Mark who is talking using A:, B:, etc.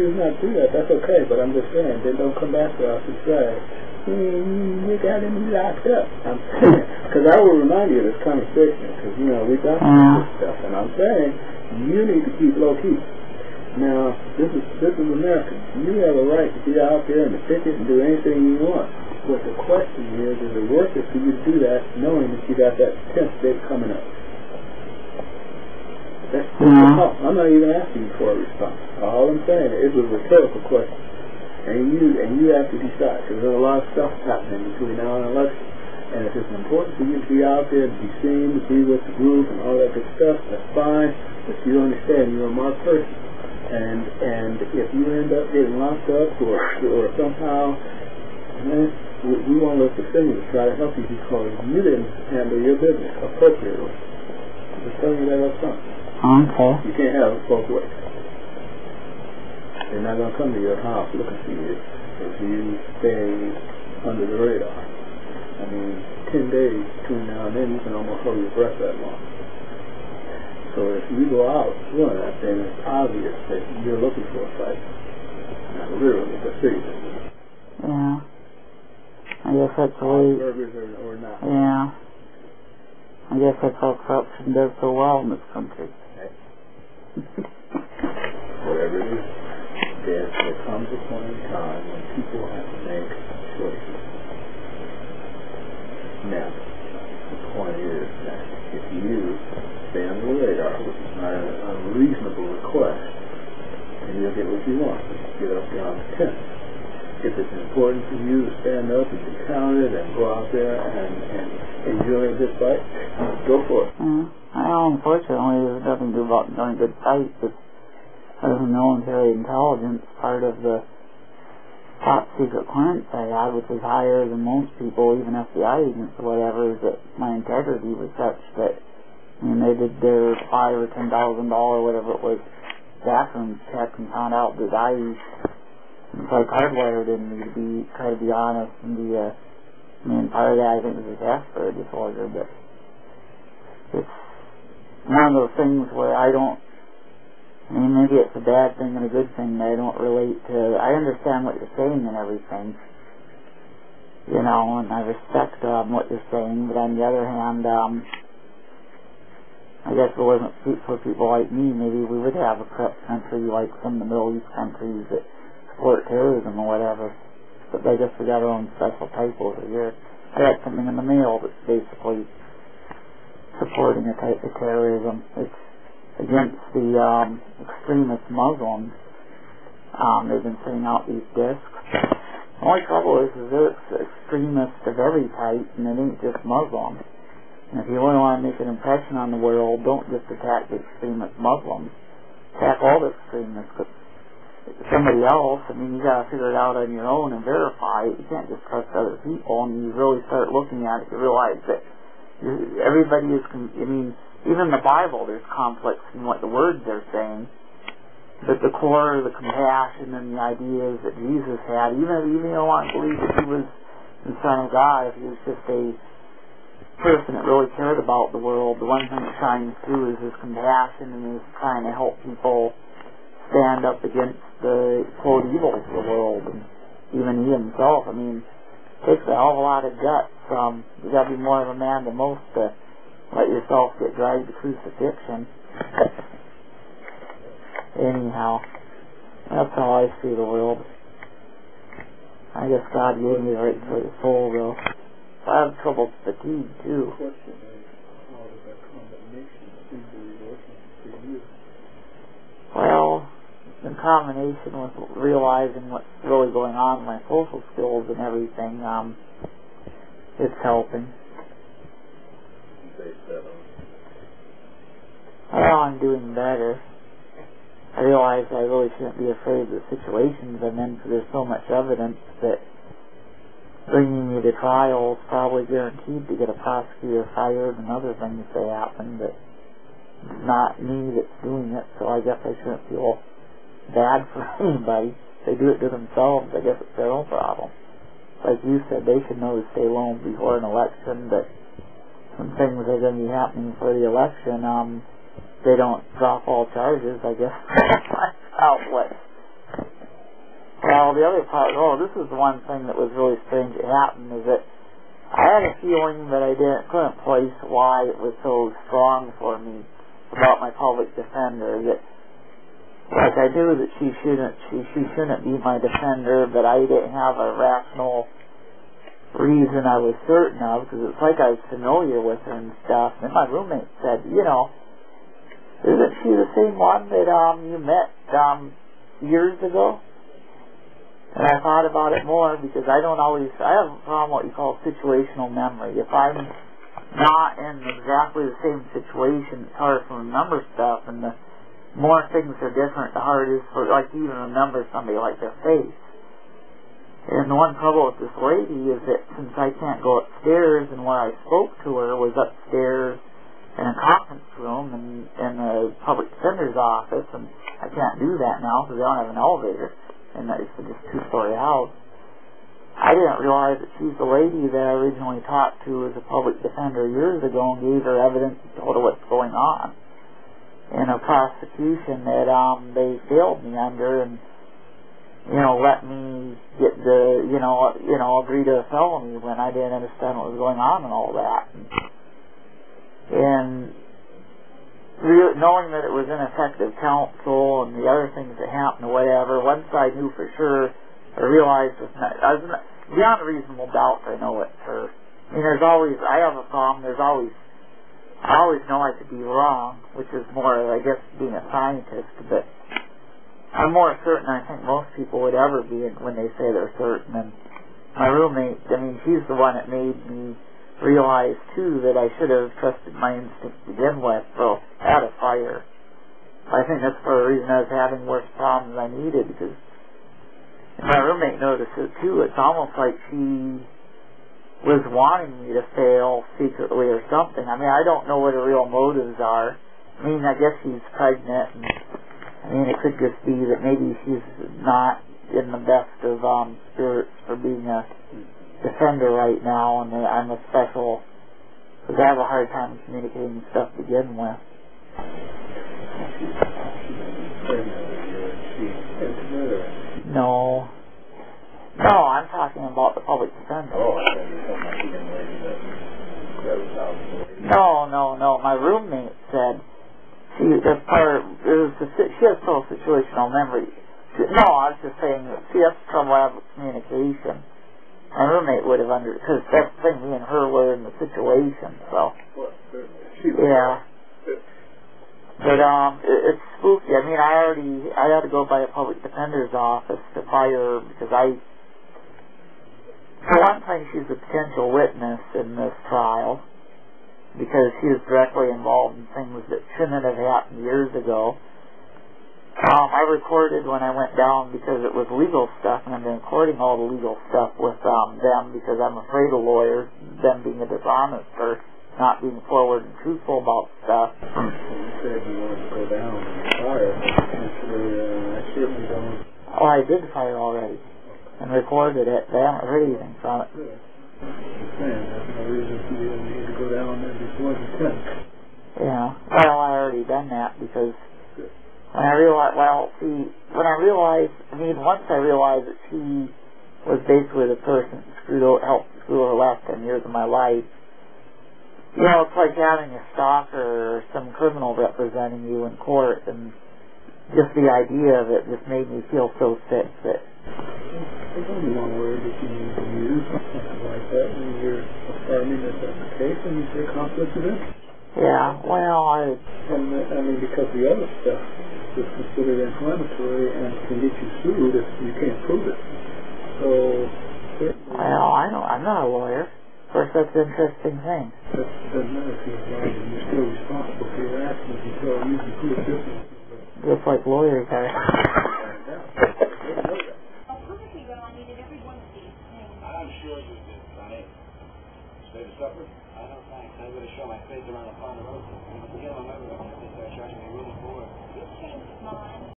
A: choose not to do that, that's okay, but I'm just saying, then don't come back to us and say, you got me locked up. I'm saying, because I will remind you of this conversation, because, you know, we got this stuff, and I'm saying, you need to keep low-key. Now, this is America. You have a right to be out there and to picket and do anything you want. But the question is it worth it for you to do that knowing that you got that 10th date coming up? That's I'm not even asking you for a response. All I'm saying is it was a rhetorical question. And you have to decide, because there's a lot of stuff happening between now and election. And if it's important for you to be out there, to be seen, to be with the group and all that good stuff, that's fine. But you understand you're a marked person. And if you end up getting locked up or somehow, man, we want to look the thing to try to help you because you didn't handle your business appropriately. I'm just telling you that up front.
B: Okay.
A: You can't have it both ways. They're not going to come to your house looking for you if you stay under the radar. I mean, 10 days between now and then, you can almost hold your breath that long. So if you go out doing that, then it's obvious that you're looking for a fight. Not literally, but figuratively.
B: Yeah. I guess that's the way...
A: Or not.
B: Yeah. I guess that's how corruption does so well in this country.
A: Whatever it is, there comes a point in time when people have to make choices. Now, the point is that if you stay on the radar, which is not an unreasonable request, and you'll get what you want, get up beyond the 10th. If it's important for you to stand up and be counted and go out there and enjoy a good fight, go for it.
B: Well, unfortunately, there's nothing to do about doing a good fight. But as a military intelligence, part of the top secret clearance I had, which was higher than most people, even FBI agents or whatever, is that my integrity was such that, I mean, they did their $5,000 or $10,000, whatever it was, bathroom check and found out that I was like hardwired in me to try to be honest and be I mean, part of that I think was a Asperger's disorder, but it's one of those things where I mean, maybe it's a bad thing and a good thing that I don't relate to. I understand what you're saying and everything, you know, and I respect what you're saying, but on the other hand, I guess if it wasn't for people like me, maybe we would have a corrupt country like some of the Middle East countries that support terrorism or whatever. But I guess we got our own special type over here. I got something in the mail that's basically supporting a type of terrorism. It's against the extremist Muslims. They've been sending out these discs. The only trouble is they're extremists of every type, and it ain't just Muslims. And if you really want to make an impression on the world, don't just attack the extremist Muslims. Attack all the extremists. Cause somebody else, I mean, you got to figure it out on your own and verify it. You can't just trust other people. And you really start looking at it, you realize that everybody is, I mean, even in the Bible there's conflicts in what the words are saying. But the core of the compassion and the ideas that Jesus had, even if you don't want to believe that he was the Son of God, if he was just a person that really cared about the world, the one thing that shines through is his compassion and his trying to help people stand up against the quote evils of the world, and even he himself. I mean, it takes a hell of a lot of guts. You got to be more of a man than most to let yourself get dragged to crucifixion. Anyhow, that's how I see the world. I guess God gave me the right sort of soul, though. I have trouble with fatigue too.
A: The question is, how does that combination seem to be working for you?
B: Well, in combination with realizing what's really going on, my social skills and everything, it's helping. Well, I'm doing better. I realize I really shouldn't be afraid of the situations I'm in because there's so much evidence that bringing me to trial is probably guaranteed to get a prosecutor fired and other things that happen, but it's not me that's doing it, so I guess I shouldn't feel bad for anybody. If they do it to themselves, I guess it's their own problem. Like you said, they should know to stay low before an election, but when things are going to be happening for the election, they don't drop all charges, I guess. That's what Well, the other part, this is the one thing that was really strange that happened, is that I had a feeling that couldn't place why it was so strong for me about my public defender, that like I knew that she shouldn't be my defender, but I didn't have a rational reason I was certain of, because it's like I was familiar with her and stuff. And my roommate said, isn't she the same one that you met years ago? And I thought about it more, because I have a problem with what you call situational memory. If I'm not in exactly the same situation, it's hard to remember stuff, and the more things are different, the harder it is for, like, to even remember somebody like their face. And the one trouble with this lady is that since I can't go upstairs, and where I spoke to her was upstairs in a conference room in the public defender's office, and I can't do that now because they don't have an elevator, and it's just a two-story house. I didn't realize that she's the lady that I originally talked to as a public defender years ago and gave her evidence and told her what's going on in a prosecution that they failed me under, and let me get agree to a felony when I didn't understand what was going on and all that. And knowing that it was ineffective counsel and the other things that happened or whatever, once I knew for sure, I realized I was beyond a reasonable doubt I know it's her. I mean, I have a problem, I always know I could be wrong, which is more, I guess, being a scientist, but I'm more certain I think most people would ever be when they say they're certain. And my roommate, she's the one that made me realize, too, that I should have trusted my instinct to begin with, so I had a fire. I think that's for a reason I was having worse problems than I needed, because my roommate noticed it, too. It's almost like she was wanting me to fail secretly or something. I don't know what her real motives are. I guess she's pregnant, and it could just be that maybe she's not in the best of spirits for being a defender right now, and I'm a special, because I have a hard time communicating stuff to begin with. No, I'm talking about the public defender.
A: Oh, I thought you were talking about the young lady that was out.
B: No. My roommate said she has total situational memory. I was just saying that she has trouble with communication. My roommate would have because that's the thing, me and her were in the situation, so. Yeah. But, it's spooky. I had to go by a public defender's office to fire her because for one thing, she's a potential witness in this trial because she was directly involved in things that shouldn't have happened years ago. I recorded when I went down because it was legal stuff, and I've been recording all the legal stuff with them because I'm afraid of lawyers, them being a dishonest or not being forward and truthful about stuff.
A: You said you wanted to go down and fire. I certainly don't.
B: Oh, I did fire already and recorded it. They haven't heard anything from it.
A: Good. That's no reason for you to go down there before the 10th.
B: Yeah. Well, I already done that because once I realized that she was basically the person that helped screw her last 10 years of my life, it's like having a stalker or some criminal representing you in court, and just the idea of it just made me feel so sick that...
A: There's only one word that you need to use, something like that, when you're affirming that that's the case, and you say conflict of interest.
B: Yeah, well,
A: because the other stuff is considered inflammatory and can get you sued if you can't prove it. So...
B: Well, I'm not a lawyer. Of course, that's an interesting thing.
A: That doesn't matter if you're a lawyer. You're still responsible for your actions until you can prove different.
B: Just like lawyers are.